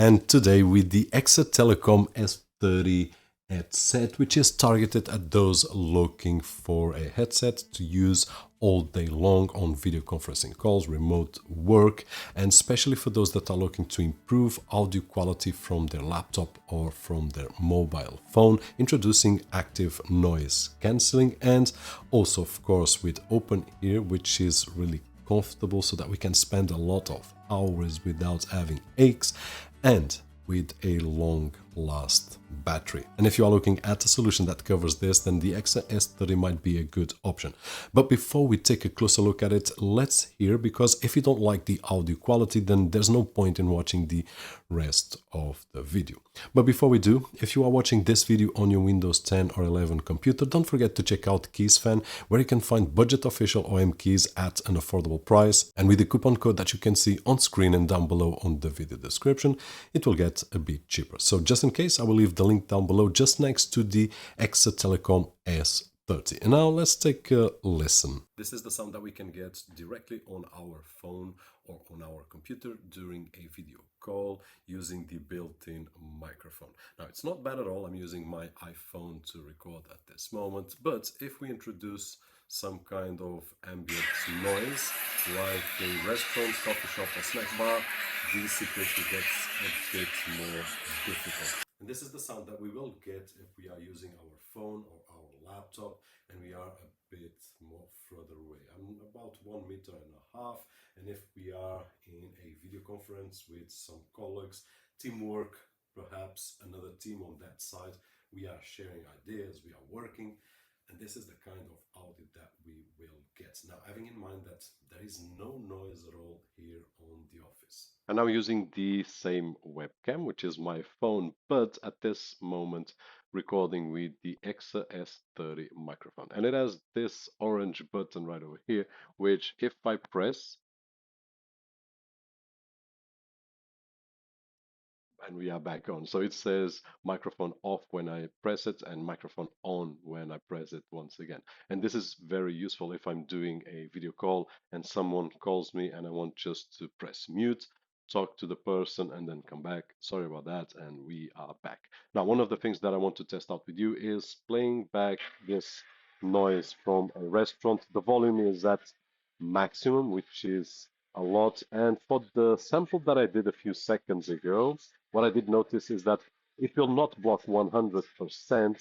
And today with the EKSAtelecom S30 headset, which is targeted at those looking for a headset to use all day long on video conferencing calls, remote work, and especially for those that are looking to improve audio quality from their laptop or from their mobile phone, introducing active noise cancelling, and also of course with open ear, which is really comfortable so that we can spend a lot of hours without having aches, and with a long last battery. And if you are looking at a solution that covers this, then the EKSA S30 might be a good option. But before we take a closer look at it, let's hear, because if you don't like the audio quality, then there's no point in watching the rest of the video. But before we do, if you are watching this video on your Windows 10 or 11 computer, don't forget to check out KeysFan, where you can find budget official OEM keys at an affordable price. And with the coupon code that you can see on screen and down below on the video description, it will get a bit cheaper. So just in case, I will leave the link down below just next to the EKSAtelecom S30. And now let's take a listen. This is the sound that we can get directly on our phone or on our computer during a video call using the built-in microphone. Now, it's not bad at all. I'm using my iPhone to record at this moment, but if we introduce some kind of ambient noise, like a restaurant, coffee shop, or snack bar, the situation gets a bit more difficult. And this is the sound that we will get if we are using our phone or our laptop and we are a bit more further away. I'm about 1.5 meters, and if we are in a video conference with some colleagues, teamwork, perhaps another team on that side, we are sharing ideas, we are working, and this is the kind of audio that we will get. Now, having in mind that there is no noise at all here on the office. And I'm using the same webcam, which is my phone, but at this moment recording with the EKSA S30 microphone. And it has this orange button right over here, which if I press, and we are back on. So it says microphone off when I press it and microphone on when I press it once again. And this is very useful if I'm doing a video call and someone calls me and I want just to press mute, talk to the person and then come back. Sorry about that. And we are back. Now, one of the things that I want to test out with you is playing back this noise from a restaurant. The volume is at maximum, which is a lot. And for the sample that I did a few seconds ago, what I did notice is that it will not block 100%,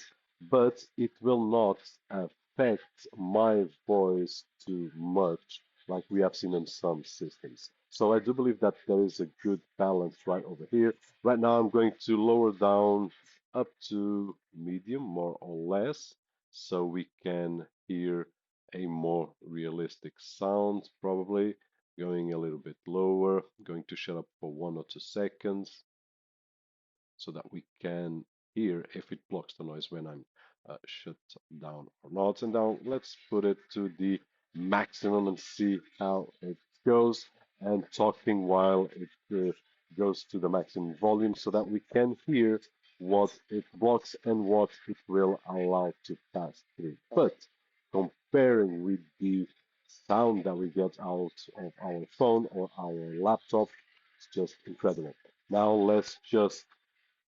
but it will not affect my voice too much, like we have seen in some systems. So I do believe that there is a good balance right over here. Right now, I'm going to lower down up to medium, more or less, so we can hear a more realistic sound, probably. Going a little bit lower, going to shut up for 1 or 2 seconds so that we can hear if it blocks the noise when I'm shut down or not. And now let's put it to the maximum and see how it goes. And talking while it goes to the maximum volume so that we can hear what it blocks and what it will allow to pass through. But comparing with the sound that we get out of our phone or our laptop, it's just incredible. Now let's just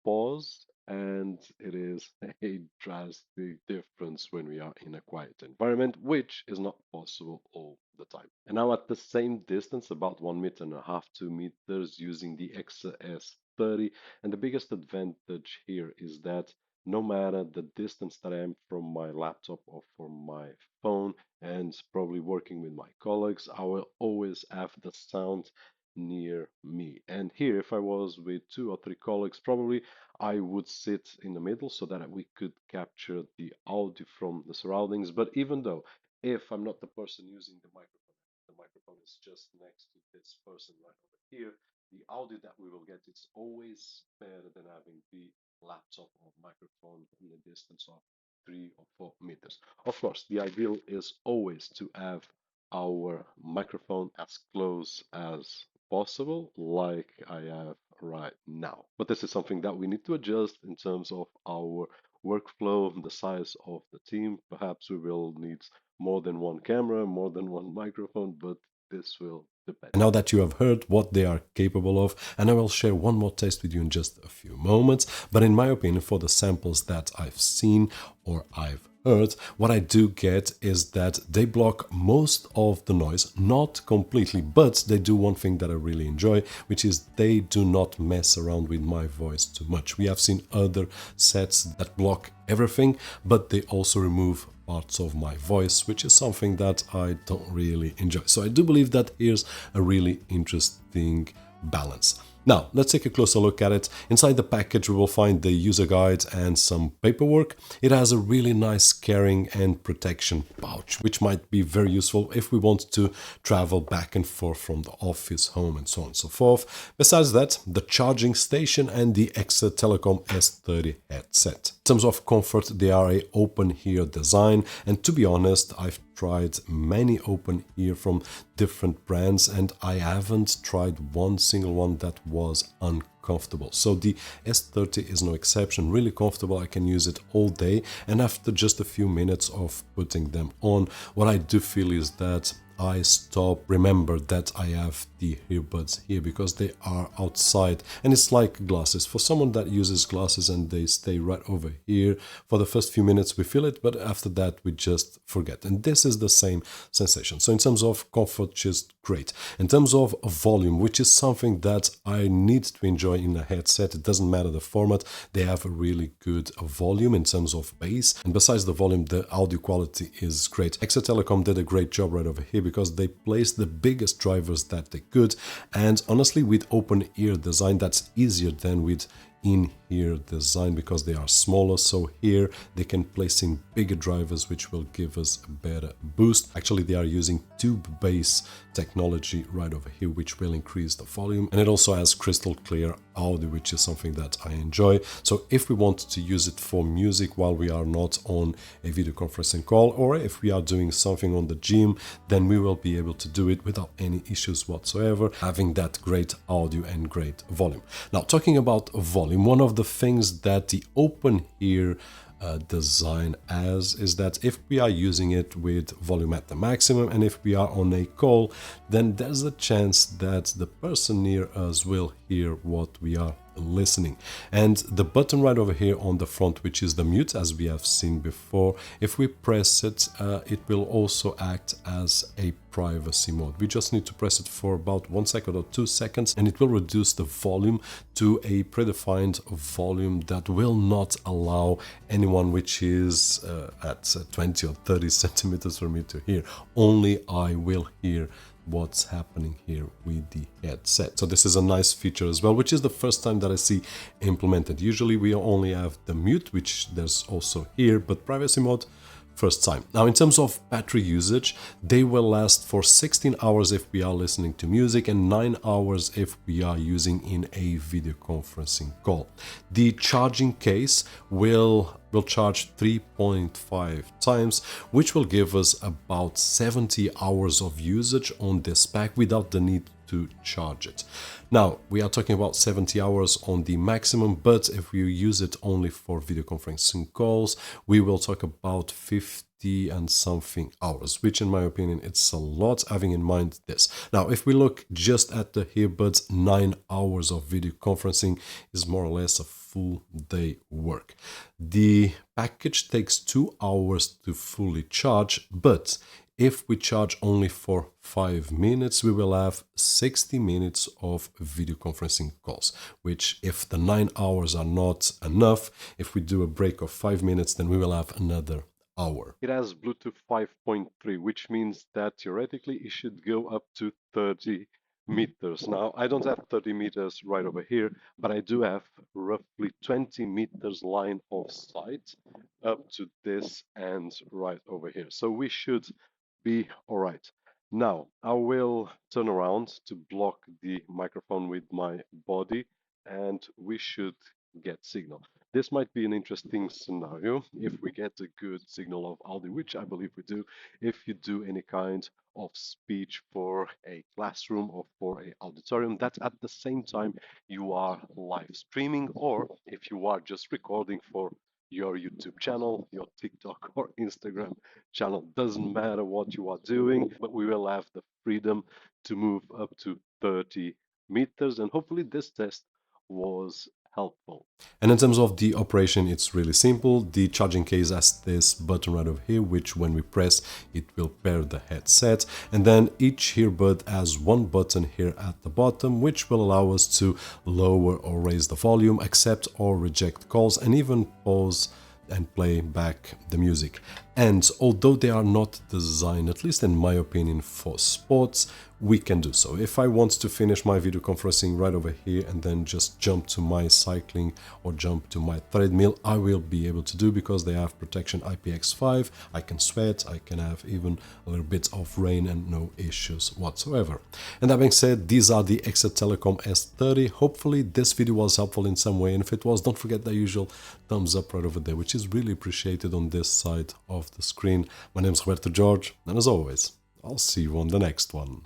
pause, and it is a drastic difference when we are in a quiet environment, which is not possible all the time. And now at the same distance, about 1.5 meters, 2 meters, using the EKSA S30, and the biggest advantage here is that no matter the distance that I am from my laptop or from my phone, and probably working with my colleagues, I will always have the sound near me. And here, if I was with 2 or 3 colleagues, probably I would sit in the middle so that we could capture the audio from the surroundings. But even though, if I'm not the person using the microphone is just next to this person right over here, the audio that we will get is always better than having the laptop or microphone in a distance of 3 or 4 meters. Of course, the ideal is always to have our microphone as close as possible, like I have right now. But this is something that we need to adjust in terms of our workflow, the size of the team. Perhaps we will need more than one camera, more than one microphone, but this will the better. And now that you have heard what they are capable of, and I will share one more test with you in just a few moments, but in my opinion, for the samples that I've seen or I've heard, what I do get is that they block most of the noise, not completely, but they do one thing that I really enjoy, which is they do not mess around with my voice too much. We have seen other sets that block everything, but they also remove parts of my voice, which is something that I don't really enjoy. So I do believe that here's a really interesting balance. Now, let's take a closer look at it. Inside the package, we will find the user guide and some paperwork. It has a really nice carrying and protection pouch, which might be very useful if we want to travel back and forth from the office, home, and so on and so forth. Besides that, the charging station and the EKSAtelecom S30 headset. In terms of comfort, they are a open ear design, and to be honest, I've tried many open ear from different brands and I haven't tried one single one that was uncomfortable. So the S30 is no exception, really comfortable. I can use it all day, and after just a few minutes of putting them on, what I do feel is that I remember that I have the earbuds here because they are outside, and it's like glasses. For someone that uses glasses and they stay right over here, for the first few minutes we feel it, but after that we just forget. And this is the same sensation. So in terms of comfort, just great. In terms of volume, which is something that I need to enjoy in a headset, it doesn't matter the format, they have a really good volume in terms of bass. And besides the volume, the audio quality is great. EKSAtelecom did a great job right over here because they placed the biggest drivers that they could, and honestly with open ear design that's easier than with in-ear design because they are smaller. So here they can place in bigger drivers, which will give us a better boost. Actually, they are using tube bass technology right over here, which will increase the volume, and it also has crystal clear audio, which is something that I enjoy. So if we want to use it for music while we are not on a video conferencing call, or if we are doing something on the gym, then we will be able to do it without any issues whatsoever, having that great audio and great volume. Now, talking about volume, one of the things that the open ear design as is that if we are using it with volume at the maximum and if we are on a call, then there's a chance that the person near us will hear what we are listening. And the button right over here on the front, which is the mute, as we have seen before, if we press it, it will also act as a privacy mode. We just need to press it for about 1 second or 2 seconds, and it will reduce the volume to a predefined volume that will not allow anyone which is at 20 or 30 centimeters for me to hear. Only I will hear what's happening here with the headset. So this is a nice feature as well, which is the first time that I see implemented. Usually we only have the mute, which there's also here, but privacy mode, first time. Now, in terms of battery usage, they will last for 16 hours if we are listening to music and 9 hours if we are using in a video conferencing call. The charging case will charge 3.5 times, which will give us about 70 hours of usage on this pack without the need to charge it. Now, we are talking about 70 hours on the maximum, but if we use it only for video conferencing calls, we will talk about 50 and something hours, which in my opinion, it's a lot, having in mind this. Now, if we look just at the earbuds, 9 hours of video conferencing is more or less a full day work. The package takes 2 hours to fully charge, but if we charge only for 5 minutes, we will have 60 minutes of video conferencing calls, which if the 9 hours are not enough, if we do a break of 5 minutes, then we will have another hour. It has Bluetooth 5.3, which means that theoretically it should go up to 30 meters. Now, I don't have 30 meters right over here, but I do have roughly 20 meters line of sight up to this and right over here. So we should be all right. Now, I will turn around to block the microphone with my body, and we should get signal. This might be an interesting scenario if we get a good signal of audio, which I believe we do, if you do any kind of speech for a classroom or for an auditorium that at the same time you are live streaming, or if you are just recording for your YouTube channel, your TikTok or Instagram channel. Doesn't matter what you are doing, but we will have the freedom to move up to 30 meters. And hopefully, this test was helpful. And in terms of the operation, it's really simple. The charging case has this button right over here, which when we press, it will pair the headset. And then each earbud has one button here at the bottom, which will allow us to lower or raise the volume, accept or reject calls, and even pause and play back the music. And although they are not designed, at least in my opinion, for sports, we can do so. If I want to finish my video conferencing right over here and then just jump to my cycling or jump to my treadmill, I will be able to do, because they have protection IPX5. I can sweat, I can have even a little bit of rain and no issues whatsoever. And that being said, these are the EKSAtelecom S30. Hopefully this video was helpful in some way, and if it was, don't forget the usual thumbs up right over there, which is really appreciated on this side of the screen. My name is Roberto Jorge, and as always, I'll see you on the next one.